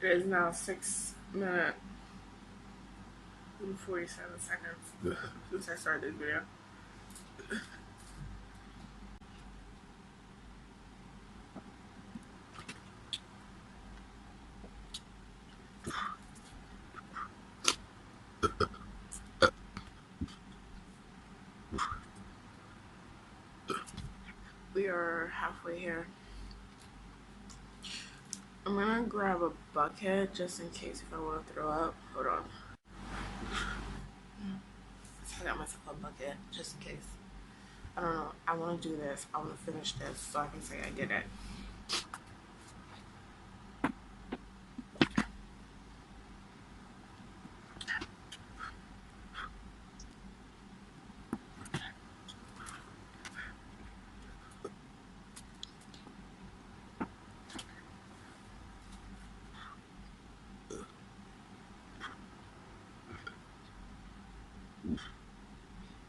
It is now 6 minutes and 47 seconds since I started this video. We are halfway here. I'm gonna grab a bucket just in case if I want to throw up. Hold on. I got myself a bucket just in case. I don't know. I want to do this. I want to finish this so I can say I did it.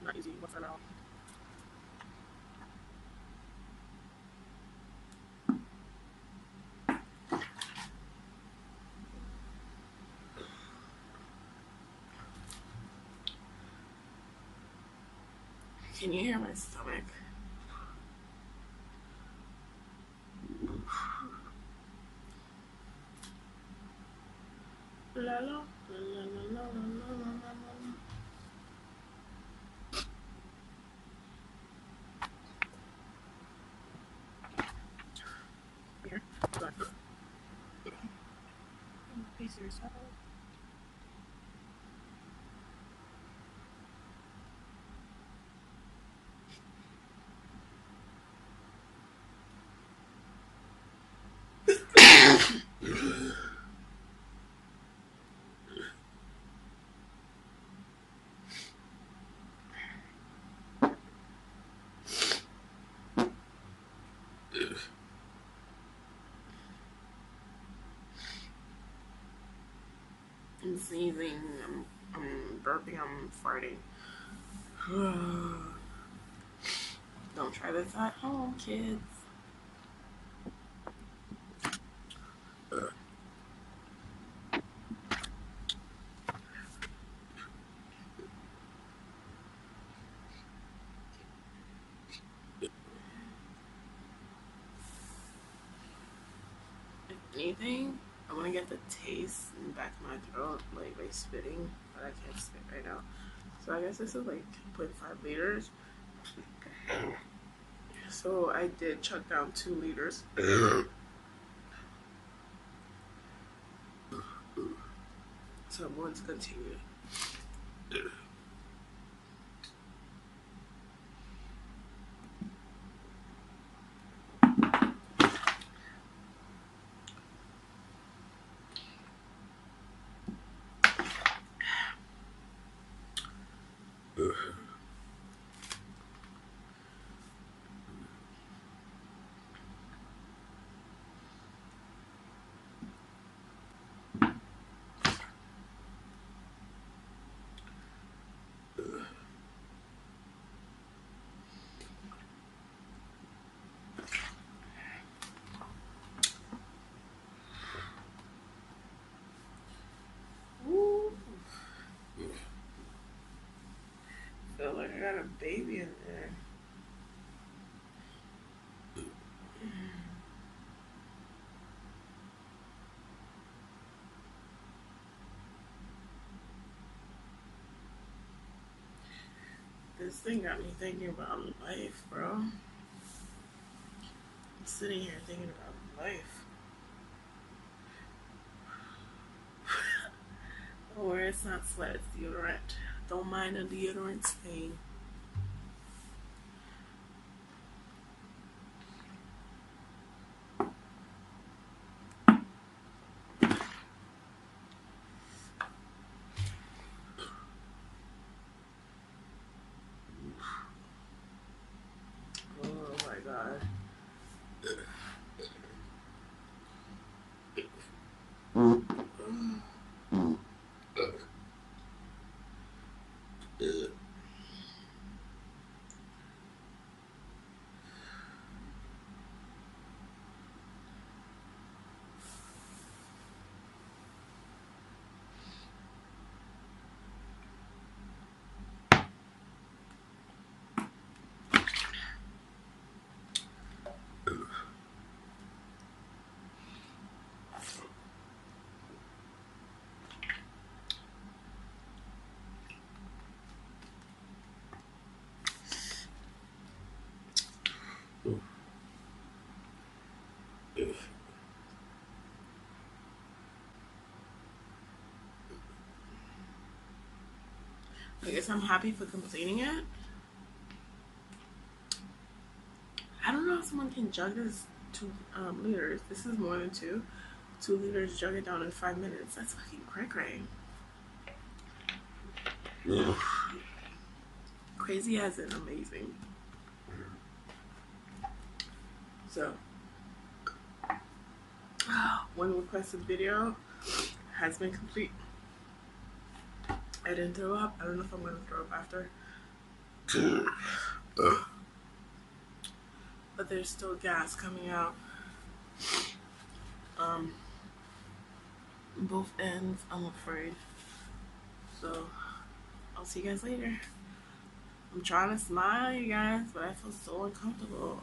Not easy. What's that out? Can you hear my stomach? La la la la la la la la. Here. Hold on. Pace yourself. I'm sneezing. I'm burping. I'm farting. Don't try this at home, kids. If anything, I want to get the taste in the back of my throat, like by spitting, but I can't spit right now. So I guess this is like 2.5 liters. So I did chuck down 2 liters. So I'm going to continue. Feel like I got a baby in there. This thing got me thinking about life, bro. I'm sitting here thinking about life. Or it's not sweat, it's deodorant. Don't mind a deodorant stain. Oh my god. I guess I'm happy for completing it. I don't know if someone can jug this 2 liters. This is more than two. 2 liters, jug it down in 5 minutes. That's fucking cray. Crazy as in amazing. So, one requested video has been complete. I didn't throw up. I don't know if I'm going to throw up after. But there's still gas coming out. Both ends, I'm afraid. So, I'll see you guys later. I'm trying to smile, you guys, but I feel so uncomfortable.